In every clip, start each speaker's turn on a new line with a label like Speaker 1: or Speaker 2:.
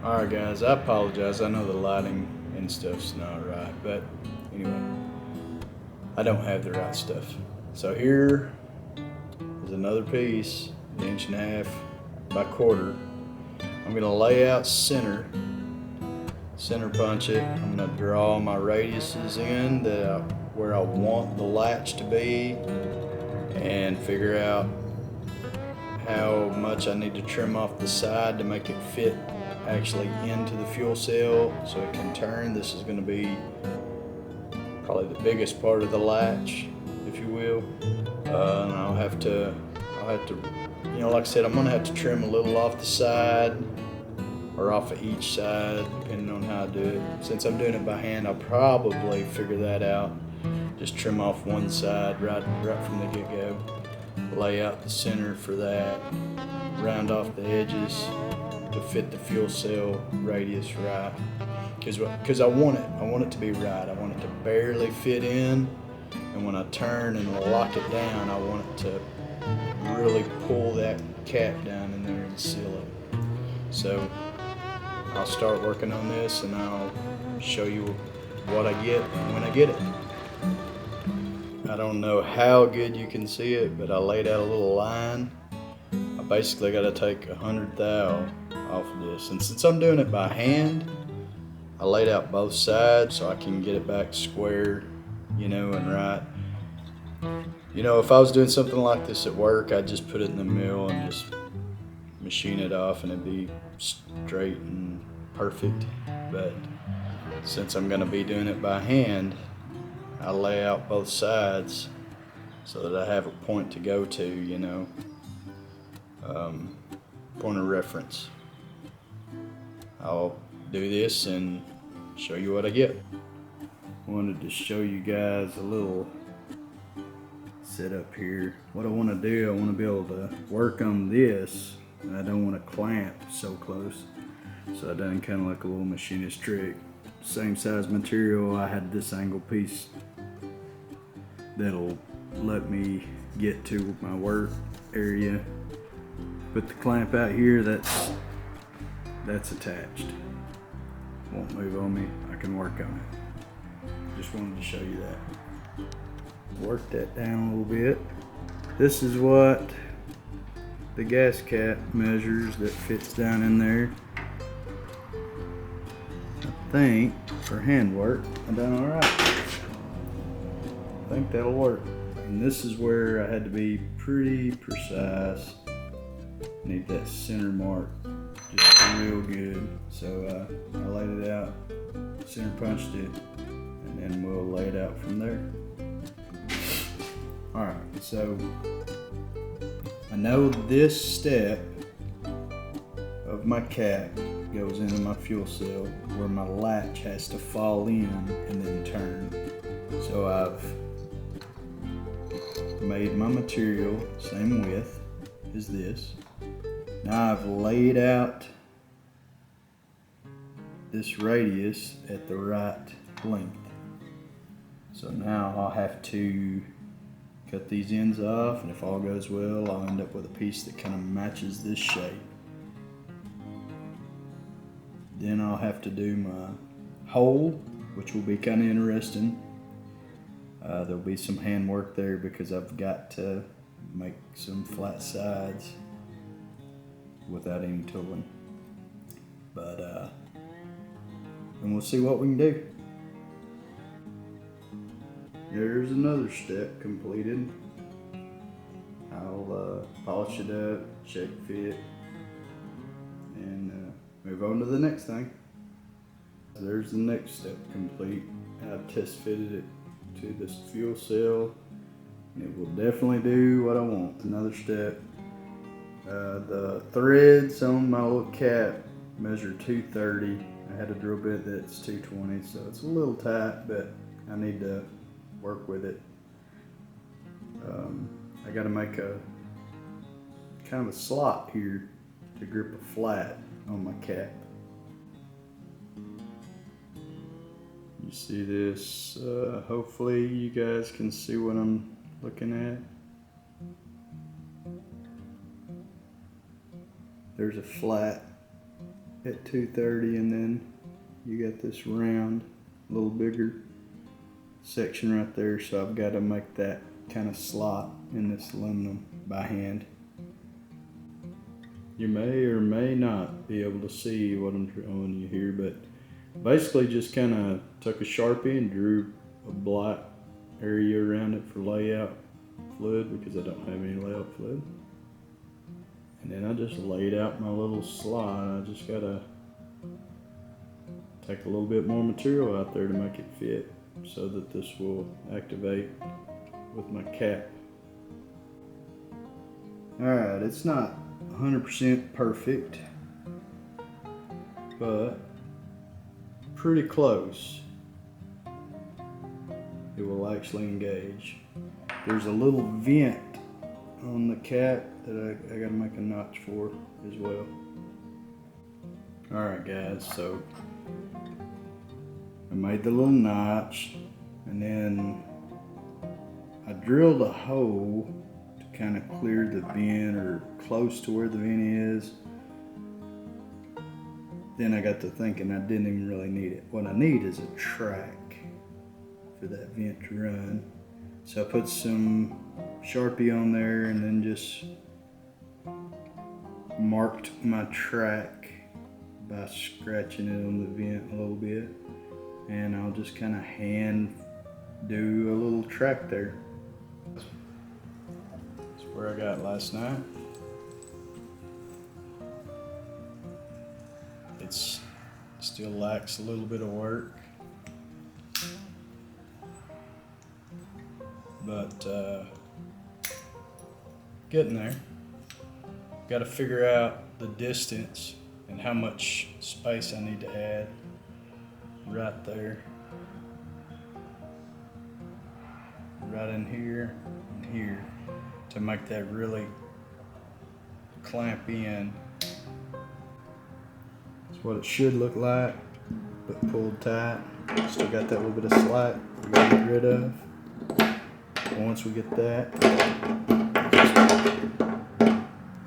Speaker 1: Alright guys, I apologize. I know the lighting and stuff's not right, but anyway, I don't have the right stuff. So here is another piece, an inch and a half by quarter. I'm gonna lay out center punch it. I'm gonna draw my radiuses in where I want the latch to be and figure out how much I need to trim off the side to make it fit actually into the fuel cell so it can turn. This is going to be probably the biggest part of the latch, if you will. And I'll have to, you know, like I said, I'm going to have to trim a little off the side or off of each side, depending on how I do it. Since I'm doing it by hand, I'll probably figure that out. Just trim off one side right from the get-go. Lay out the center for that. Round off the edges to fit the fuel cell radius right. Because I want it to be right. I want it to barely fit in, and when I turn and lock it down, I want it to really pull that cap down in there and seal it. So I'll start working on this and I'll show you what I get when I get it. I don't know how good you can see it, but I laid out a little line. I basically got to take 100 thou off of this, and since I'm doing it by hand, I laid out both sides so I can get it back square, you know, and right. You know, if I was doing something like this at work, I'd just put it in the mill and just machine it off and it'd be straight and perfect. But since I'm gonna be doing it by hand, I lay out both sides so that I have a point to go to, you know, point of reference. I'll do this and show you what I get. Wanted to show you guys a little setup here. What I want to do, I want to be able to work on this, and I don't want to clamp so close. So I done kind of like a little machinist trick. Same size material, I had this angle piece that'll let me get to my work area. Put the clamp out here, that's attached. Won't move on me, I can work on it. Just wanted to show you that. Work that down a little bit. This is what the gas cap measures that fits down in there. I think for handwork, I done all right. I think that'll work. And this is where I had to be pretty precise. Need that center mark just real good. So I laid it out, center punched it, and then we'll lay it out from there. All right, so I know this step of my cap goes into my fuel cell where my latch has to fall in and then turn. So I've made my material same width as this. Now I've laid out this radius at the right length. So now I'll have to cut these ends off, and if all goes well, I'll end up with a piece that kind of matches this shape. Then I'll have to do my hole, which will be kind of interesting. There'll be some handwork there because I've got to make some flat sides without any tooling. But and we'll see what we can do. There's another step completed. I'll polish it up, shape fit, and move on to the next thing. There's the next step complete. I've test fitted it to this fuel cell, and it will definitely do what I want. Another step. The threads on my little cap measure 230. I had a drill bit that's 220, so it's a little tight, but I need to work with it. I got to make a kind of a slot here to grip a flat on my cap. You see this? Hopefully you guys can see what I'm looking at. There's a flat at 230, and then you got this round, a little bigger section right there, so I've got to make that kind of slot in this aluminum by hand. You may or may not be able to see what I'm showing you here, but basically just kind of took a Sharpie and drew a black area around it for layout fluid, because I don't have any layout fluid. And then I just laid out my little slot. I just gotta take a little bit more material out there to make it fit, so that this will activate with my cap. Alright, it's not 100% perfect, but pretty close. It will actually engage. There's a little vent on the cap that I gotta make a notch for as well. Alright guys, so I made the little notch, and then I drilled a hole to kind of clear the vent, or close to where the vent is. Then I got to thinking I didn't even really need it. What I need is a track for that vent to run. So I put some Sharpie on there and then just marked my track by scratching it on the vent a little bit. And I'll just kind of hand do a little track there. That's where I got last night. It's still lacks a little bit of work, but getting there. Got to figure out the distance and how much space I need to add right there, right in here and here, to make that really clamp in. That's what it should look like, but pulled tight. Still got that little bit of slack we gotta get rid of. Once we get that, just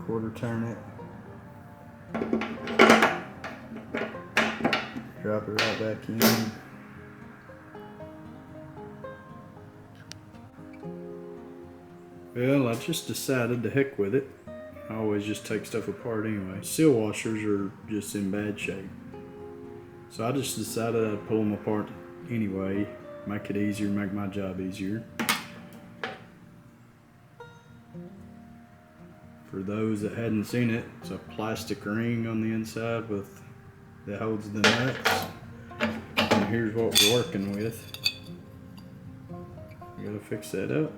Speaker 1: quarter turn it, drop it right back in. Well, I just decided to heck with it. I always just take stuff apart anyway. Seal washers are just in bad shape, so I just decided I'd pull them apart anyway, make it easier, make my job easier. For those that hadn't seen it, it's a plastic ring on the inside that holds the nuts. And here's what we're working with. We gotta fix that up.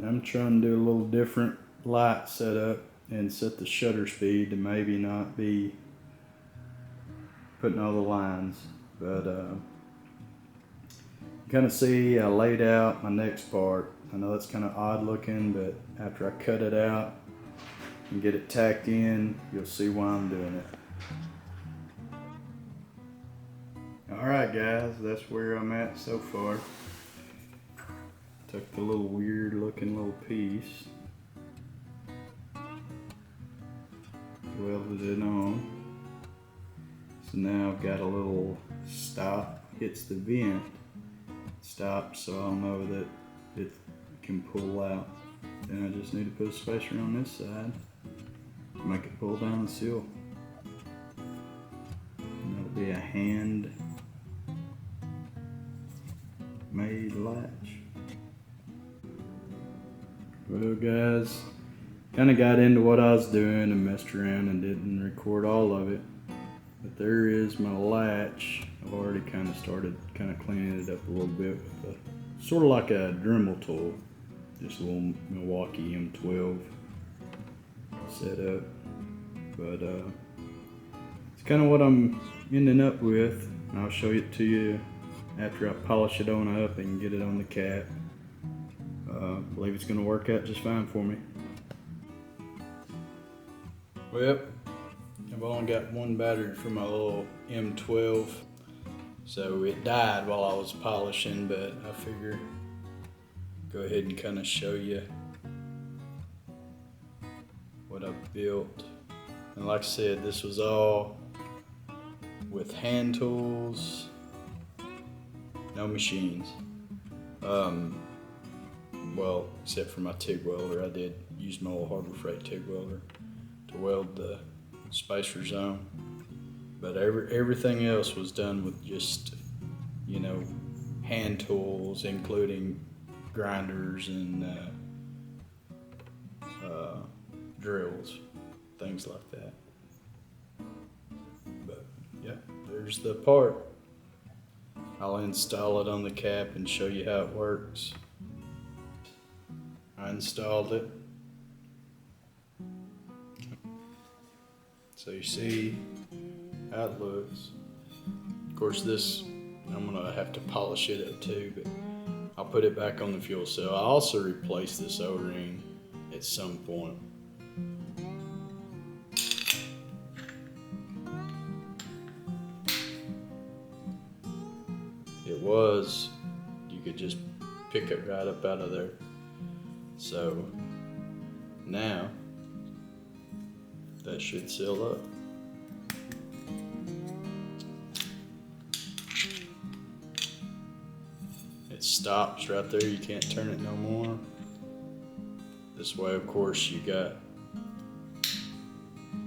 Speaker 1: I'm trying to do a little different light setup and set the shutter speed to maybe not be putting all the lines, but kind of see I laid out my next part. I know that's kind of odd looking, but after I cut it out and get it tacked in, you'll see why I'm doing it. Alright guys, that's where I'm at so far. Took the little weird looking little piece, welded it on. So now I've got a little stop, hits the vent, stops, so I'll know that it can pull out. Then I just need to put a spacer on this side to make it pull down the seal. And that'll be a hand made latch. Well guys, kind of got into what I was doing and messed around and didn't record all of it. But there is my latch. I've already kind of started cleaning it up a little bit with a sort of like a Dremel tool. Just a little Milwaukee M12 setup. But it's kind of what I'm ending up with. I'll show it to you after I polish it on up and get it on the cap. I believe it's going to work out just fine for me. Well, I've only got one battery for my little M12, so it died while I was polishing, but I figure go ahead and kind of show you what I've built And like I said, this was all with hand tools, no machines. Well, except for my TIG welder, I did use my old Harbor Freight TIG welder to weld the spacer zone. But everything else was done with just, you know, hand tools, including grinders and drills, things like that. But yeah, there's the part. I'll install it on the cap and show you how it works. I installed it. So you see how it looks. Of course this, I'm gonna have to polish it up too, but I'll put it back on the fuel cell. I'll also replace this O-ring at some point. It was, you could just pick it right up out of there. So now that should seal up. It stops right there, you can't turn it no more. This way, of course, you got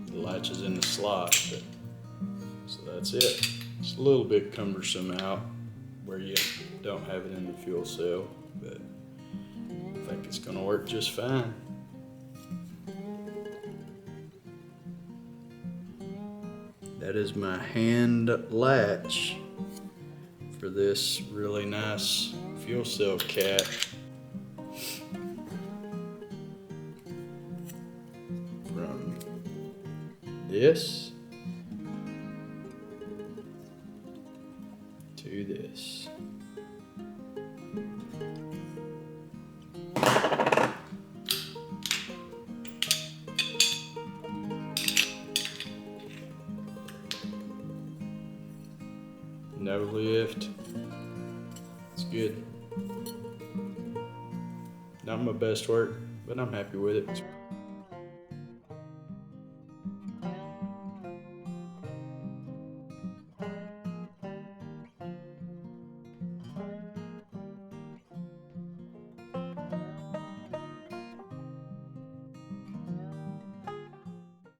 Speaker 1: the latches in the slot, but, so that's it. It's a little bit cumbersome out where you don't have it in the fuel cell, but I think it's gonna work just fine. That is my hand latch for this really nice fuel cell cap. From this to this. No lift. It's good. Not my best work, but I'm happy with it.